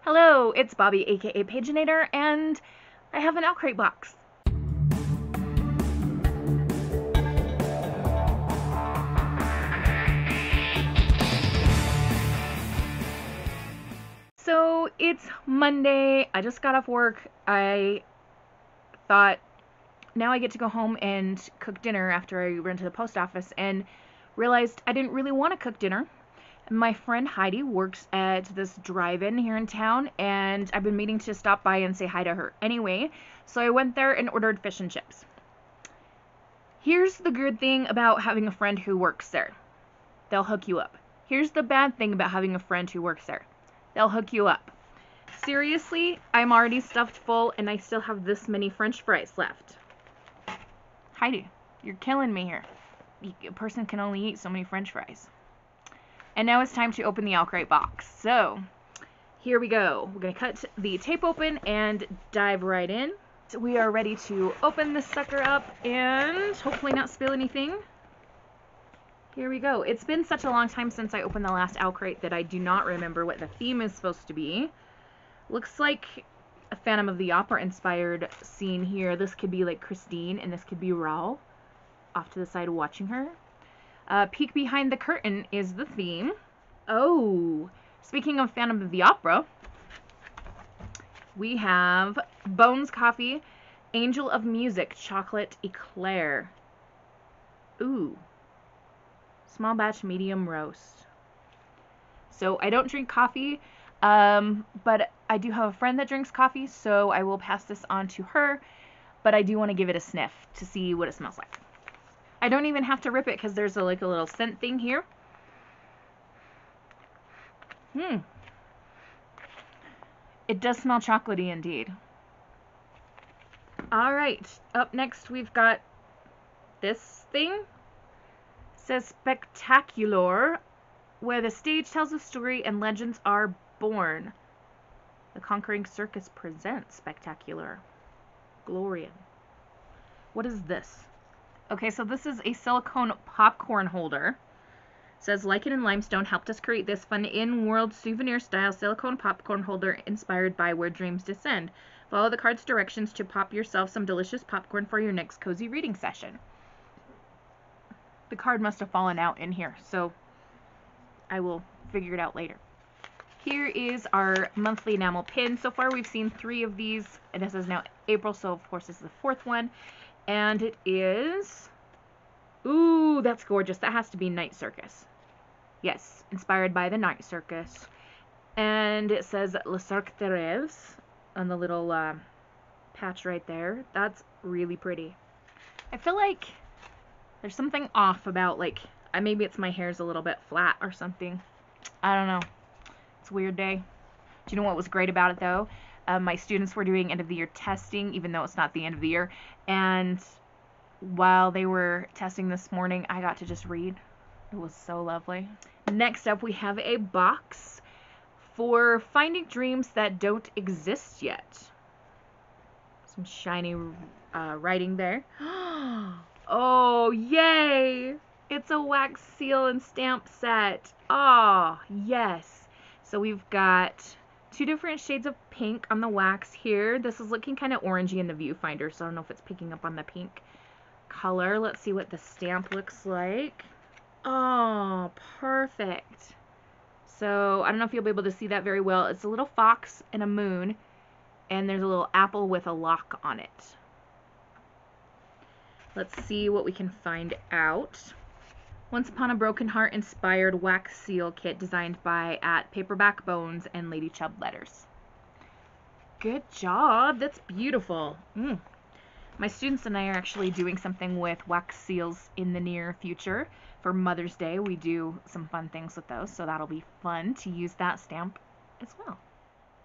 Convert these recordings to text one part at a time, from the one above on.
Hello, it's Bobi, aka Paginator, and I have an Owlcrate box. So it's Monday, I just got off work. I thought now I get to go home and cook dinner after I ran to the post office and realized I didn't really want to cook dinner. My friend Heidi works at this drive-in here in town, and I've been meaning to stop by and say hi to her anyway, so I went there and ordered fish and chips. Here's the good thing about having a friend who works there. They'll hook you up. Here's the bad thing about having a friend who works there. They'll hook you up. Seriously, I'm already stuffed full, and I still have this many French fries left. Heidi, you're killing me here. A person can only eat so many French fries. And now it's time to open the Owlcrate box. So, here we go. We're going to cut the tape open and dive right in. So we are ready to open this sucker up and hopefully not spill anything. Here we go. It's been such a long time since I opened the last Owlcrate that I do not remember what the theme is supposed to be. Looks like a Phantom of the Opera inspired scene here. This could be like Christine and this could be Raoul off to the side watching her. Peek behind the curtain is the theme. Oh, speaking of Phantom of the Opera, we have Bones Coffee, Angel of Music, Chocolate Eclair. Ooh, small batch, medium roast. So I don't drink coffee, but I do have a friend that drinks coffee, so I will pass this on to her, but I do want to give it a sniff to see what it smells like. I don't even have to rip it because there's a little scent thing here. It does smell chocolatey indeed. Alright, up next we've got this thing. It says Spectacular, where the stage tells a story and legends are born. The Conquering Circus presents Spectacular. Glorian. What is this? Okay, so this is a silicone popcorn holder. It says Lichen and Limestone helped us create this fun in-world souvenir-style silicone popcorn holder inspired by Where Dreams Descend. Follow the card's directions to pop yourself some delicious popcorn for your next cozy reading session. The card must have fallen out in here, so I will figure it out later. Here is our monthly enamel pin. So far we've seen 3 of these, and this is now April, so of course this is the 4th one. And it is, ooh, that's gorgeous. That has to be Night Circus. Yes, inspired by the Night Circus. And it says Le Cirque de Rêves on the little patch right there. That's really pretty. I feel like there's something off about, like, maybe it's my hair's a little bit flat or something. I don't know. It's a weird day. Do you know what was great about it, though? My students were doing end of the year testing, even though it's not the end of the year. And while they were testing this morning, I got to just read. It was so lovely. Next up, we have a box for finding dreams that don't exist yet. Some shiny writing there. Oh, yay! It's a wax seal and stamp set. Oh, yes. So we've got 2 different shades of pink on the wax here. This is looking kind of orangey in the viewfinder, so I don't know if it's picking up on the pink color. Let's see what the stamp looks like. Oh, perfect. So I don't know if you'll be able to see that very well. It's a little fox and a moon, and there's a little apple with a lock on it. Let's see what we can find out. Once Upon a Broken Heart inspired wax seal kit designed by at Paperback Bones and Lady Chubb Letters. Good job. That's beautiful. My students and I are actually doing something with wax seals in the near future. For Mother's Day, we do some fun things with those, so that'll be fun to use that stamp as well.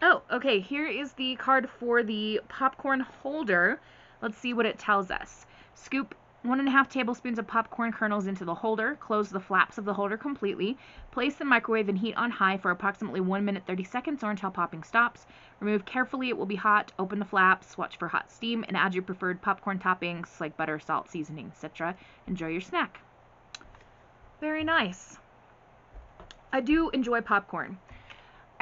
Oh, okay, here is the card for the popcorn holder. Let's see what it tells us. Scoop 1½ tablespoons of popcorn kernels into the holder. Close the flaps of the holder completely. Place the microwave and heat on high for approximately 1 minute 30 seconds or until popping stops. Remove carefully, it will be hot. Open the flaps, watch for hot steam, and add your preferred popcorn toppings like butter, salt, seasoning, etc. Enjoy your snack. Very nice. I do enjoy popcorn.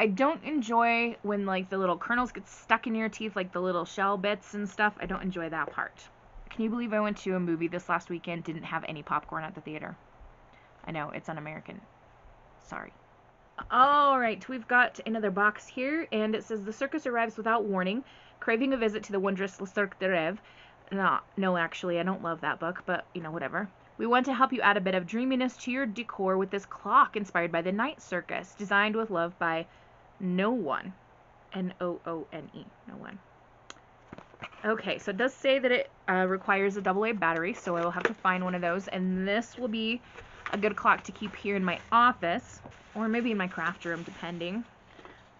I don't enjoy when like the little kernels get stuck in your teeth, like the little shell bits and stuff. I don't enjoy that part. Can you believe I went to a movie this last weekend, didn't have any popcorn at the theater? I know, it's un-American. Sorry. Alright, we've got another box here, and it says, the circus arrives without warning, craving a visit to the wondrous Le Cirque de Rêve. No, actually, I don't love that book, but, you know, whatever. We want to help you add a bit of dreaminess to your decor with this clock inspired by the Night Circus, designed with love by No One. N-O-O-N-E, No One. Okay, so it does say that it requires a AA battery, so I will have to find one of those, and this will be a good clock to keep here in my office, or maybe in my craft room, depending.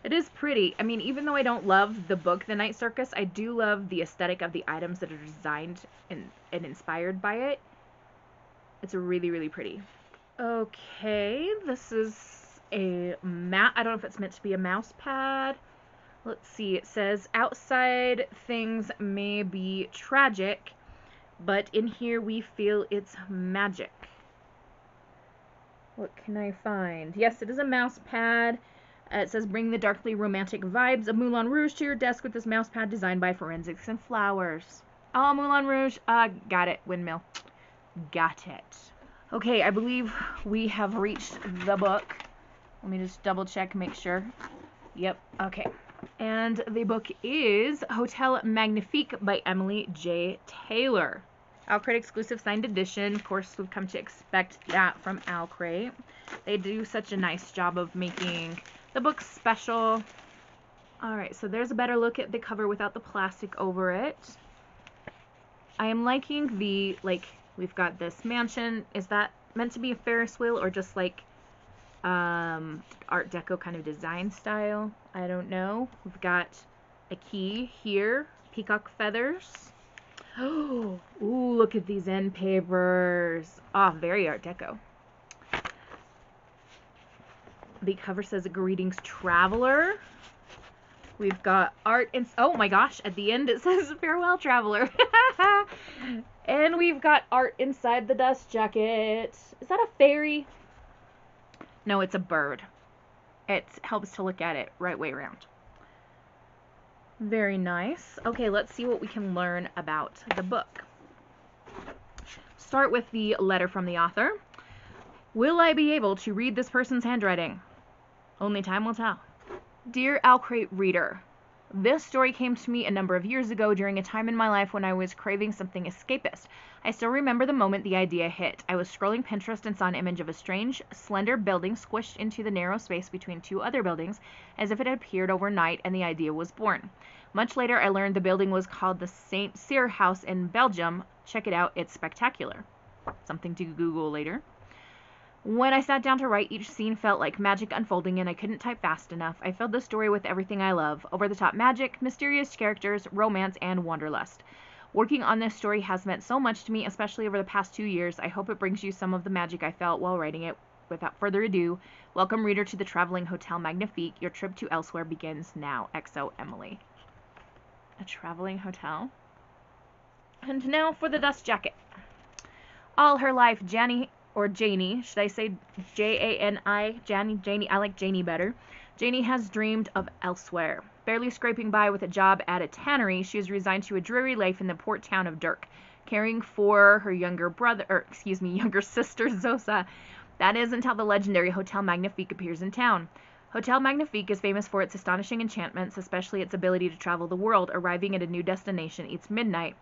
It is pretty. I mean, even though I don't love the book, The Night Circus, I do love the aesthetic of the items that are designed and inspired by it. It's really, really pretty. Okay, this is a I don't know if it's meant to be a mouse pad. Let's see, it says, outside things may be tragic, but in here we feel it's magic. What can I find? Yes, it is a mouse pad. It says, bring the darkly romantic vibes of Moulin Rouge to your desk with this mouse pad designed by Forensics and Flowers. Oh, Moulin Rouge. Got it. Windmill. Got it. Okay, I believe we have reached the book. Let me just double check, make sure. Yep, okay. And the book is Hotel Magnifique by Emily J. Taylor. Owlcrate exclusive signed edition. Of course, we've come to expect that from Owlcrate. They do such a nice job of making the book special. Alright, so there's a better look at the cover without the plastic over it. I am liking the, like, we've got this mansion. Is that meant to be a Ferris wheel or just like Art Deco kind of design style? I don't know. We've got a key here. Peacock feathers. Oh, ooh, look at these end papers. Ah, very Art Deco. The cover says, greetings, traveler. We've got art and, oh my gosh, at the end it says, farewell, traveler. And we've got art inside the dust jacket. Is that a fairy? No, it's a bird. It helps to look at it right way around. Very nice. Okay, let's see what we can learn about the book. Start with the letter from the author. Will I be able to read this person's handwriting? Only time will tell. Dear Owlcrate reader, this story came to me a number of years ago during a time in my life when I was craving something escapist. I still remember the moment the idea hit. I was scrolling Pinterest and saw an image of a strange, slender building squished into the narrow space between two other buildings as if it had appeared overnight, and the idea was born. Much later, I learned the building was called the St. Cyr House in Belgium. Check it out, it's spectacular. Something to Google later. When I sat down to write, each scene felt like magic unfolding and I couldn't type fast enough. I filled the story with everything I love. Over-the-top magic, mysterious characters, romance, and wanderlust. Working on this story has meant so much to me, especially over the past 2 years. I hope it brings you some of the magic I felt while writing it. Without further ado, welcome reader to the traveling Hotel Magnifique. Your trip to elsewhere begins now. XO Emily. A traveling hotel. And now for the dust jacket. All her life, Janie, should I say J-A-N-I, Janie, I like Janie better. Janie has dreamed of elsewhere. Barely scraping by with a job at a tannery, she is resigned to a dreary life in the port town of Dirk, caring for her younger sister Zosa. That is until the legendary Hotel Magnifique appears in town. Hotel Magnifique is famous for its astonishing enchantments, especially its ability to travel the world, arriving at a new destination each midnight.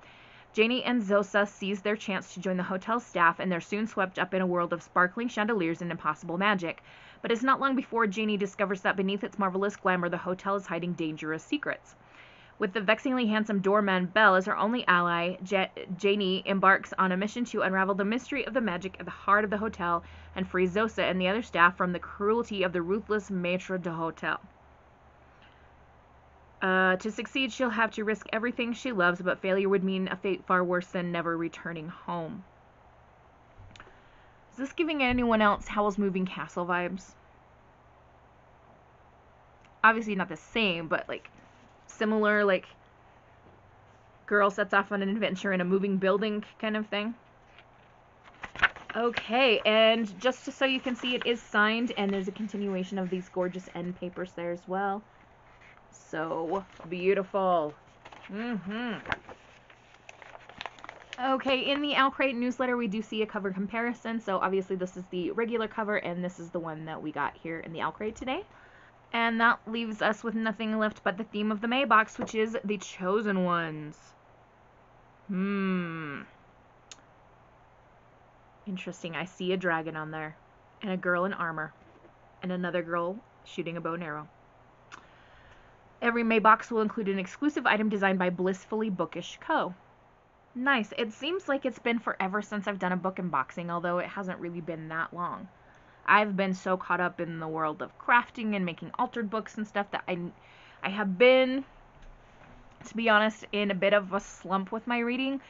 Janie and Zosa seize their chance to join the hotel staff, and they're soon swept up in a world of sparkling chandeliers and impossible magic. But it's not long before Janie discovers that beneath its marvelous glamour, the hotel is hiding dangerous secrets. With the vexingly handsome doorman Belle as her only ally, Janie embarks on a mission to unravel the mystery of the magic at the heart of the hotel and free Zosa and the other staff from the cruelty of the ruthless maître d'hôtel. To succeed, she'll have to risk everything she loves, but failure would mean a fate far worse than never returning home. Is this giving anyone else Howl's Moving Castle vibes? Obviously not the same, but like similar, like girl sets off on an adventure in a moving building kind of thing. Okay, and just so you can see, it is signed, and there's a continuation of these gorgeous end papers there as well. So beautiful. Okay, in the Owlcrate newsletter, we do see a cover comparison. So obviously this is the regular cover, and this is the one that we got here in the Owlcrate today. And that leaves us with nothing left but the theme of the May box, which is the Chosen Ones. Interesting. I see a dragon on there, and a girl in armor, and another girl shooting a bow and arrow. Every May box will include an exclusive item designed by Blissfully Bookish Co. Nice. It seems like it's been forever since I've done a book unboxing, although it hasn't really been that long. I've been so caught up in the world of crafting and making altered books and stuff that I have been, to be honest, in a bit of a slump with my reading.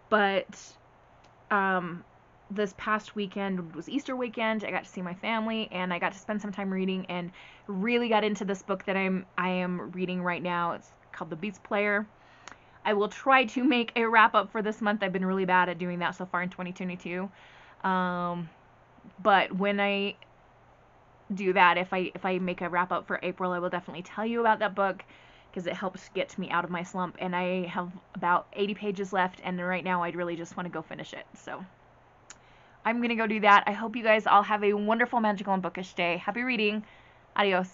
But this past weekend was Easter weekend. I got to see my family, and I got to spend some time reading, and really got into this book that I am reading right now. It's called The Beats Player. I will try to make a wrap up for this month. I've been really bad at doing that so far in 2022. But when I do that, if I make a wrap up for April, I will definitely tell you about that book, because it helps get me out of my slump. And I have about 80 pages left, and right now I really just want to go finish it. So I'm going to go do that. I hope you guys all have a wonderful, magical, and bookish day. Happy reading. Adios.